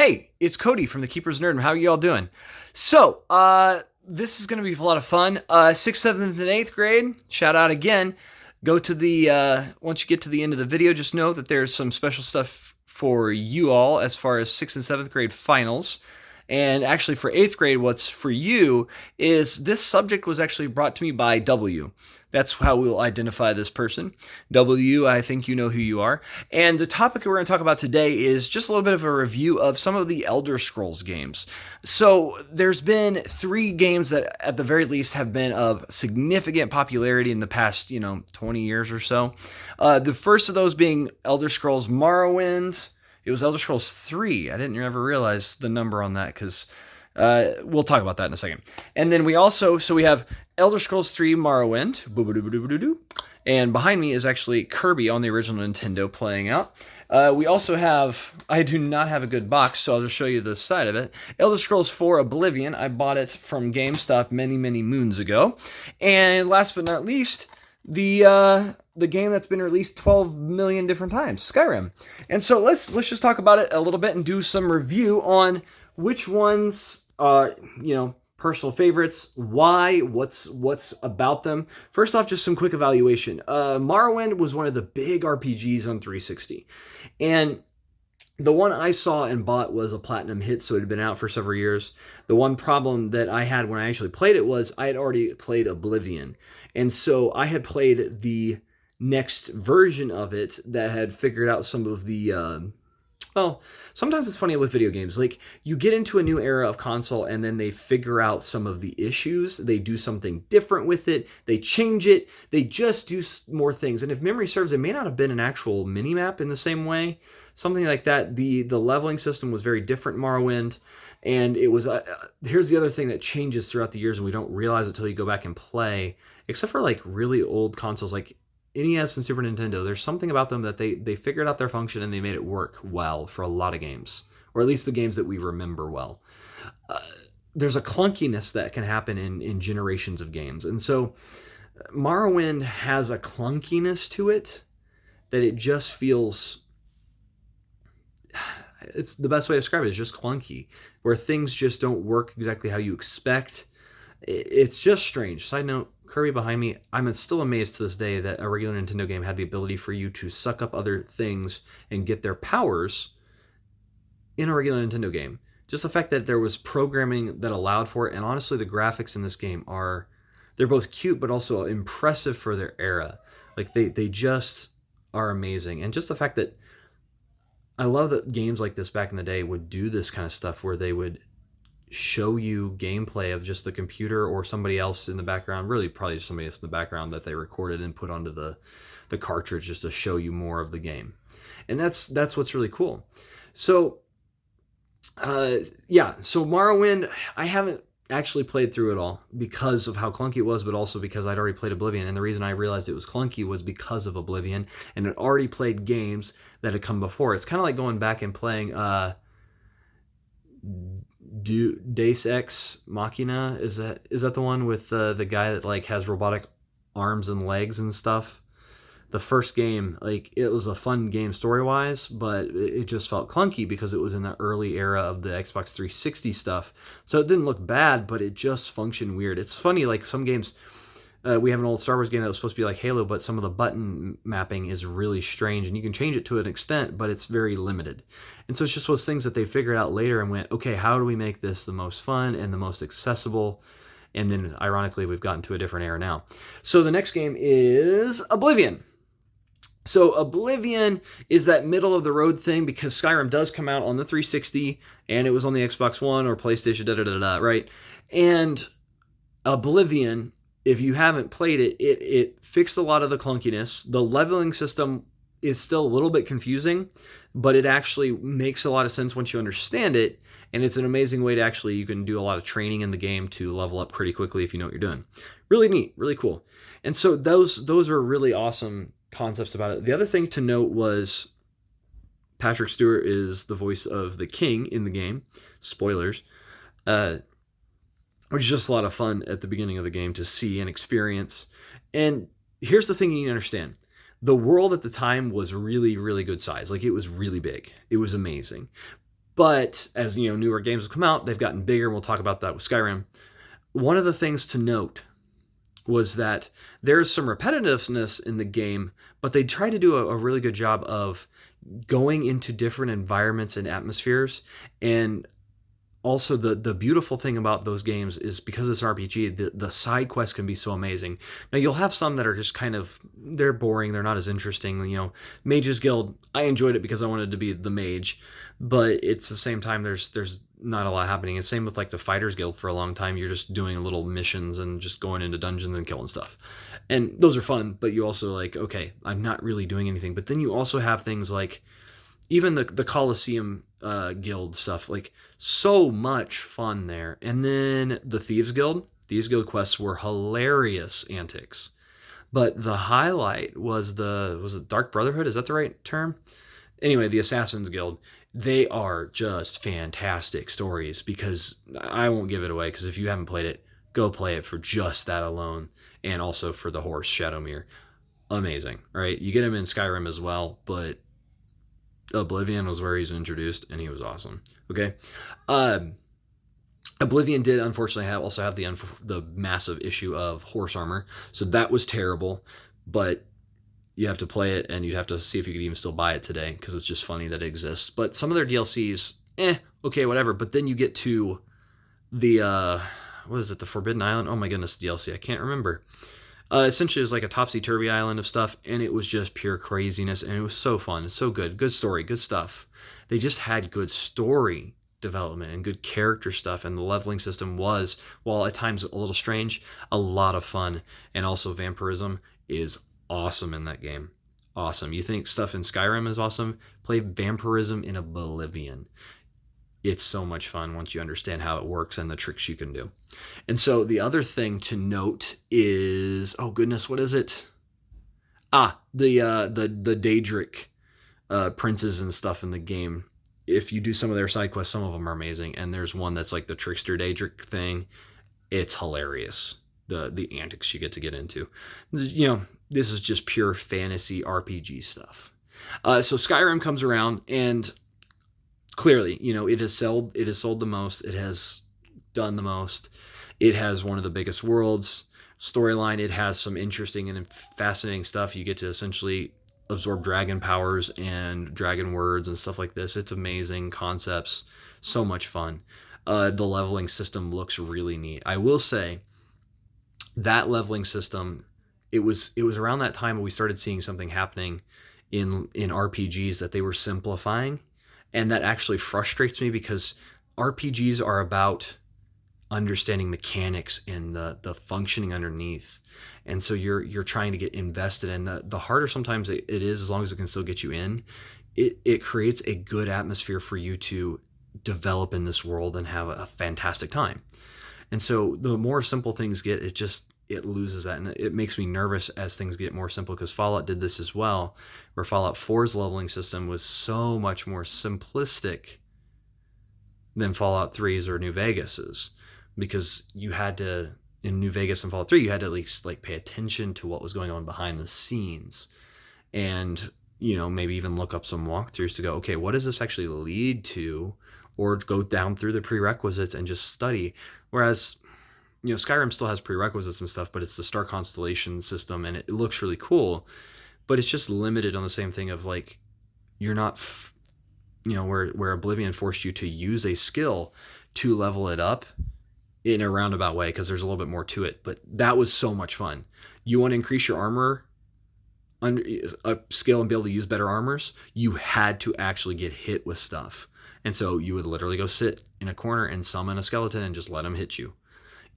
Hey, it's Cody from the Keeper's Nerd. How are you all doing? So, this is going to be a lot of fun. 6th, 7th, and 8th grade, shout out again. Go to the, once you get to the end of the video, just know that there's some special stuff for you all as far as 6th and 7th grade finals. And actually for 8th grade, what's for you is this subject was actually brought to me by W. That's how we'll identify this person. W, I think you know who you are. And the topic we're going to talk about today is just a little bit of a review of some of the Elder Scrolls games. So there's been 3 games that at the very least have been of significant popularity in the past, 20 years or so. The first of those being Elder Scrolls Morrowind. It was Elder Scrolls 3. I didn't ever realize the number on that because we'll talk about that in a second. And then we have Elder Scrolls 3 Morrowind. And behind me is actually Kirby on the original Nintendo playing out. We also have, I do not have a good box, so I'll just show you the side of it. Elder Scrolls 4 Oblivion. I bought it from GameStop many, many moons ago. And last but not least, the game that's been released 12 million different times, Skyrim. And so let's just talk about it a little bit and do some review on which ones personal favorites, why, what's about them. First off, just some quick evaluation. Morrowind was one of the big RPGs on 360. And the one I saw and bought was a platinum hit, so it had been out for several years. The one problem that I had when I actually played it was I had already played Oblivion. And so I had played the next version of it that had figured out some of the... sometimes it's funny with video games. Like, you get into a new era of console and then they figure out some of the issues. They do something different with it. They change it. They just do more things. And if memory serves, it may not have been an actual mini-map in the same way. Something like that. The leveling system was very different in Morrowind. And it was... here's the other thing that changes throughout the years and we don't realize it until you go back and play. Except for, like, really old consoles like NES and Super Nintendo, there's something about them that they figured out their function and they made it work well for a lot of games, or at least the games that we remember well. There's a clunkiness that can happen in generations of games, and so Morrowind has a clunkiness to it that it just feels... It's the best way to describe it is just clunky, where things just don't work exactly how you expect. It's just strange. Side note, Kirby behind me, I'm still amazed to this day that a regular Nintendo game had the ability for you to suck up other things and get their powers in a regular Nintendo game. Just the fact that there was programming that allowed for it, and honestly the graphics in this game they're both cute but also impressive for their era. Like they just are amazing. And just the fact that I love that games like this back in the day would do this kind of stuff where they would show you gameplay of just the computer or somebody else in the background, really probably just somebody else in the background that they recorded and put onto the cartridge just to show you more of the game. And that's what's really cool. So so Morrowind, I haven't actually played through it all because of how clunky it was, but also because I'd already played Oblivion. And the reason I realized it was clunky was because of Oblivion, and I'd already played games that had come before. It's kind of like going back and playing Deus Ex Machina. Is that the one with the guy that like has robotic arms and legs and stuff? The first game, like, it was a fun game story-wise, but it just felt clunky because it was in the early era of the Xbox 360 stuff. So it didn't look bad, but it just functioned weird. It's funny, like some games, we have an old Star Wars game that was supposed to be like Halo, but some of the button mapping is really strange, and you can change it to an extent, but it's very limited. And so it's just those things that they figured out later and went, okay, how do we make this the most fun and the most accessible? And then, ironically, we've gotten to a different era now. So the next game is Oblivion. So Oblivion is that middle of the road thing because Skyrim does come out on the 360 and it was on the Xbox One or PlayStation, right? And Oblivion, if you haven't played it, it fixed a lot of the clunkiness. The leveling system is still a little bit confusing, but it actually makes a lot of sense once you understand it. And it's an amazing way to you can do a lot of training in the game to level up pretty quickly if you know what you're doing. Really neat, really cool. And so those are really awesome concepts about it. The other thing to note was Patrick Stewart is the voice of the king in the game. Spoilers. Which is just a lot of fun at the beginning of the game to see and experience. And here's the thing you need to understand. The world at the time was really, really good size. Like, it was really big. It was amazing. But as newer games have come out, they've gotten bigger. We'll talk about that with Skyrim. One of the things to note was that there's some repetitiveness in the game, but they try to do a really good job of going into different environments and atmospheres. And also the beautiful thing about those games is because it's an RPG, the side quests can be so amazing. Now you'll have some that are just they're boring, they're not as interesting. Mage's Guild, I enjoyed it because I wanted to be the mage, but it's the same time there's not a lot happening. And same with like the Fighters Guild. For a long time you're just doing little missions and just going into dungeons and killing stuff, and those are fun, but you also like, okay, I'm not really doing anything. But then you also have things like even the Colosseum Guild stuff, like so much fun there. And then the Thieves Guild quests were hilarious antics. But the highlight was it Dark Brotherhood? Is that the right term? Anyway, the Assassin's Guild. They are just fantastic stories, because I won't give it away, because if you haven't played it, go play it for just that alone, and also for the horse Shadowmere. Amazing, right? You get him in Skyrim as well, but Oblivion was where he's introduced, and he was awesome. Okay, Oblivion did unfortunately also have the massive issue of horse armor, so that was terrible. But you have to play it, and you'd have to see if you could even still buy it today, because it's just funny that it exists. But some of their DLCs, okay, whatever. But then you get to the what is it? The Forbidden Island? Oh my goodness, DLC. I can't remember. Essentially, it was like a topsy-turvy island of stuff, and it was just pure craziness, and it was so fun, so good. Good story, good stuff. They just had good story development and good character stuff, and the leveling system was, while at times a little strange, a lot of fun. And also vampirism is awesome in that game. Awesome. You think stuff in Skyrim is awesome? Play vampirism in Oblivion. It's so much fun once you understand how it works and the tricks you can do. And so the other thing to note is, oh goodness, what is it? The Daedric princes and stuff in the game. If you do some of their side quests, some of them are amazing. And there's one that's like the Trickster Daedric thing. It's hilarious. The antics you get into. This is just pure fantasy RPG stuff. So Skyrim comes around, and clearly, it has sold the most. It has done the most. It has one of the biggest worlds. Storyline, it has some interesting and fascinating stuff. You get to essentially absorb dragon powers and dragon words and stuff like this. It's amazing concepts. So much fun. The leveling system looks really neat. I will say that leveling system, it was around that time when we started seeing something happening in RPGs that they were simplifying. And that actually frustrates me, because RPGs are about understanding mechanics and the functioning underneath. And so you're trying to get invested in the harder sometimes it is, as long as it can still get you in, it creates a good atmosphere for you to develop in this world and have a fantastic time. And so the more simple things get, it loses that. And it makes me nervous as things get more simple, because Fallout did this as well, where Fallout 4's leveling system was so much more simplistic than Fallout 3's or New Vegas's, because you had to, in New Vegas and Fallout 3, you had to at least like pay attention to what was going on behind the scenes, and maybe even look up some walkthroughs to go, okay, what does this actually lead to, or go down through the prerequisites and just study. Whereas Skyrim still has prerequisites and stuff, but it's the star constellation system, and it looks really cool, but it's just limited on the same thing of like, you're not, where Oblivion forced you to use a skill to level it up in a roundabout way, because there's a little bit more to it. But that was so much fun. You want to increase your armor a skill and be able to use better armors, you had to actually get hit with stuff. And so you would literally go sit in a corner and summon a skeleton and just let him hit you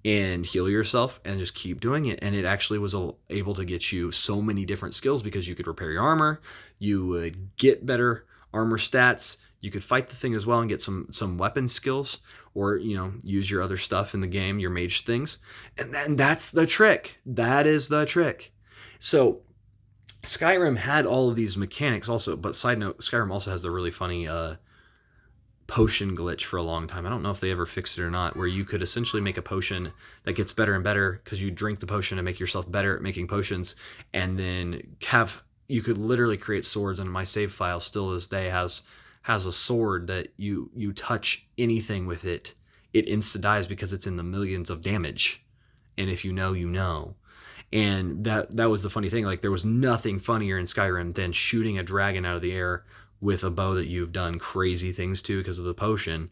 and heal yourself and just keep doing it. And it actually was able to get you so many different skills, because you could repair your armor, you would get better armor stats, you could fight the thing as well and get some weapon skills, or use your other stuff in the game, your mage things. And then that's the trick. That is the trick. So Skyrim had all of these mechanics also, but side note, Skyrim also has the really funny potion glitch for a long time. I don't know if they ever fixed it or not, where you could essentially make a potion that gets better and better because you drink the potion and make yourself better at making potions, and then you could literally create swords. And my save file still this day has has a sword that you touch anything with it, it insta dies because it's in the millions of damage. And if you know, you know. And that was the funny thing. Like, there was nothing funnier in Skyrim than shooting a dragon out of the air with a bow that you've done crazy things to because of the potion,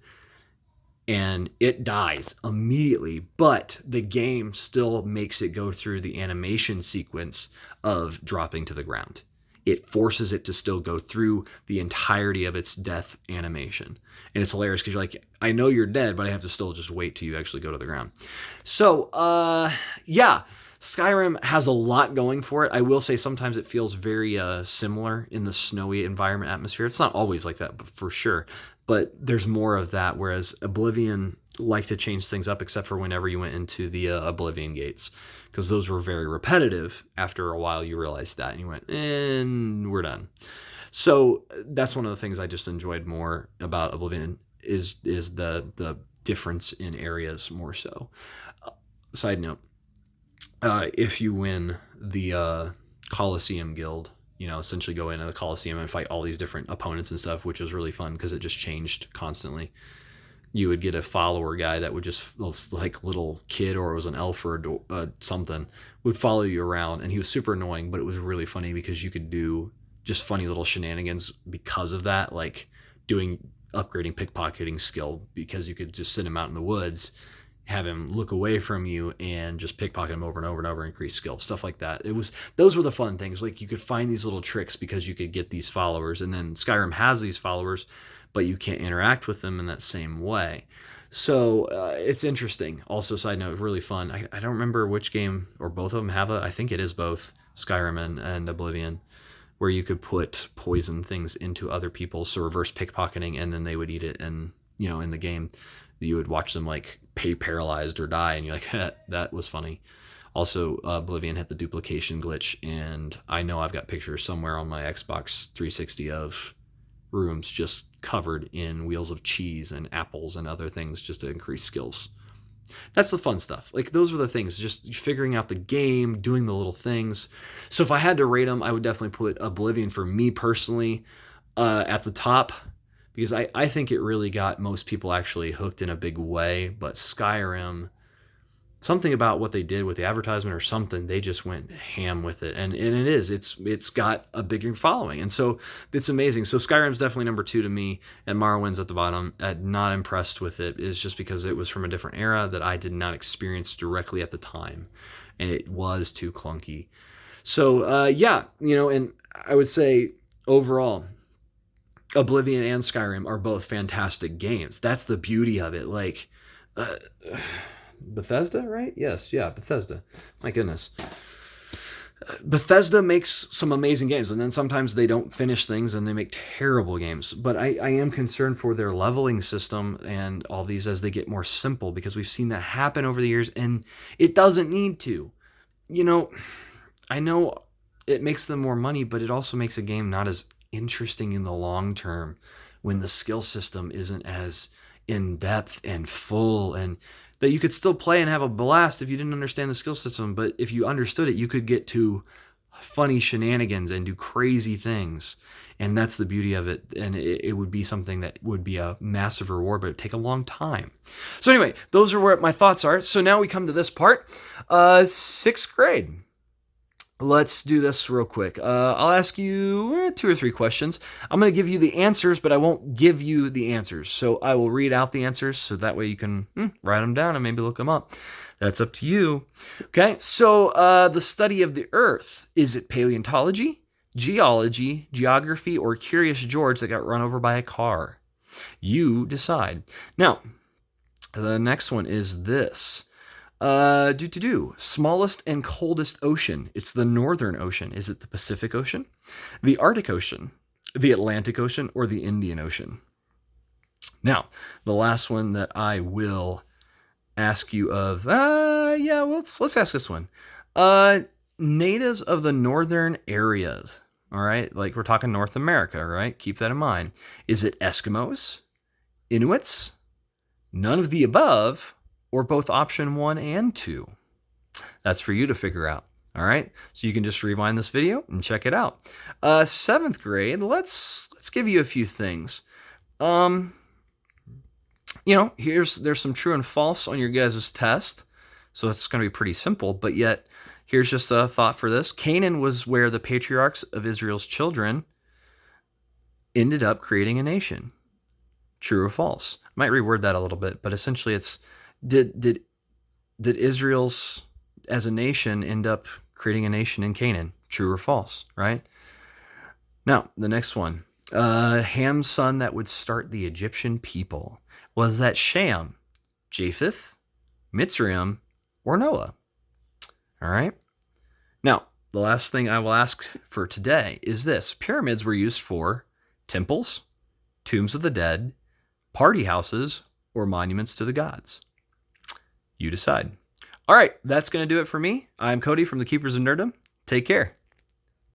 and it dies immediately, but the game still makes it go through the animation sequence of dropping to the ground. It forces it to still go through the entirety of its death animation. And it's hilarious because you're like, I know you're dead, but I have to still just wait till you actually go to the ground. So, yeah, Skyrim has a lot going for it. I will say sometimes it feels very similar in the snowy environment atmosphere. It's not always like that, but for sure. But there's more of that, whereas Oblivion liked to change things up, except for whenever you went into the Oblivion gates, because those were very repetitive. After a while, you realized that, and you went, and we're done. So that's one of the things I just enjoyed more about Oblivion is the difference in areas more so. Side note, if you win the Colosseum Guild, you know, essentially go into the Colosseum and fight all these different opponents and stuff, which was really fun because it just changed constantly. You would get a follower guy that would just, like, little kid, or it was an elf or something, would follow you around, and he was super annoying, but it was really funny because you could do just funny little shenanigans because of that, like upgrading pickpocketing skill, because you could just send him out in the woods, have him look away from you, and just pickpocket him over and over and over, increase skill, stuff like that. Those were the fun things. Like, you could find these little tricks because you could get these followers, and then Skyrim has these followers, but you can't interact with them in that same way. So it's interesting. Also, side note, really fun. I don't remember which game or both of them have it. I think it is both Skyrim and Oblivion, where you could put poison things into other people, so reverse pickpocketing, and then they would eat it, and, you know, in the game you would watch them like paralyzed or die, and you're like, that was funny. Also, Oblivion had the duplication glitch, and I know I've got pictures somewhere on my Xbox 360 of rooms just covered in wheels of cheese and apples and other things just to increase skills. That's the fun stuff. Like, those were the things, just figuring out the game, doing the little things. So if I had to rate them, I would definitely put Oblivion, for me personally, at the top, because I think it really got most people actually hooked in a big way. But Skyrim, something about what they did with the advertisement or something, they just went ham with it. And it's got a bigger following. And so it's amazing. So Skyrim's definitely number 2 to me, and Morrowind's at the bottom. Not impressed with it is just because it was from a different era that I did not experience directly at the time. And it was too clunky. So, yeah, you know, and I would say overall, Oblivion and Skyrim are both fantastic games. That's the beauty of it. Like, Bethesda, right? Yes, yeah, Bethesda. My goodness. Bethesda makes some amazing games, and then sometimes they don't finish things and they make terrible games. But I am concerned for their leveling system and all these as they get more simple, because we've seen that happen over the years, and it doesn't need to. You know, I know it makes them more money, but it also makes a game not as interesting in the long term when the skill system isn't as in depth and full, and that you could still play and have a blast if you didn't understand the skill system. But if you understood it, you could get to funny shenanigans and do crazy things. And that's the beauty of it. And it would be something that would be a massive reward, but it'd take a long time. So anyway, those are where my thoughts are. So now we come to this part. 6th grade. Let's do this real quick. I'll ask you 2 or 3 questions. I'm going to give you the answers, but I won't give you the answers. So I will read out the answers, so that way you can write them down and maybe look them up. That's up to you. Okay, so the study of the Earth. Is it paleontology, geology, geography, or Curious George that got run over by a car? You decide. Now, the next one is this. Smallest and coldest ocean. It's the Northern Ocean. Is it the Pacific Ocean, the Arctic Ocean, the Atlantic Ocean, or the Indian Ocean? Now, the last one that I will ask you of, let's ask this one. Natives of the northern areas. All right, like we're talking North America, right? Keep that in mind. Is it Eskimos, Inuits, none of the above, or both option 1 and 2? That's for you to figure out. All right, so you can just rewind this video and check it out. 7th grade, let's give you a few things. There's some true and false on your guys' test. So it's going to be pretty simple, but yet here's just a thought for this. Canaan was where the patriarchs of Israel's children ended up creating a nation. True or false? I might reword that a little bit, but essentially it's did Israel's as a nation end up creating a nation in Canaan? True or false, right? Now, the next one. Ham's son that would start the Egyptian people. Was that Shem, Japheth, Mitzrayim, or Noah? All right. Now, the last thing I will ask for today is this. Pyramids were used for temples, tombs of the dead, party houses, or monuments to the gods. You decide. All right, that's going to do it for me. I'm Cody from the Keepers of Nerddom. Take care.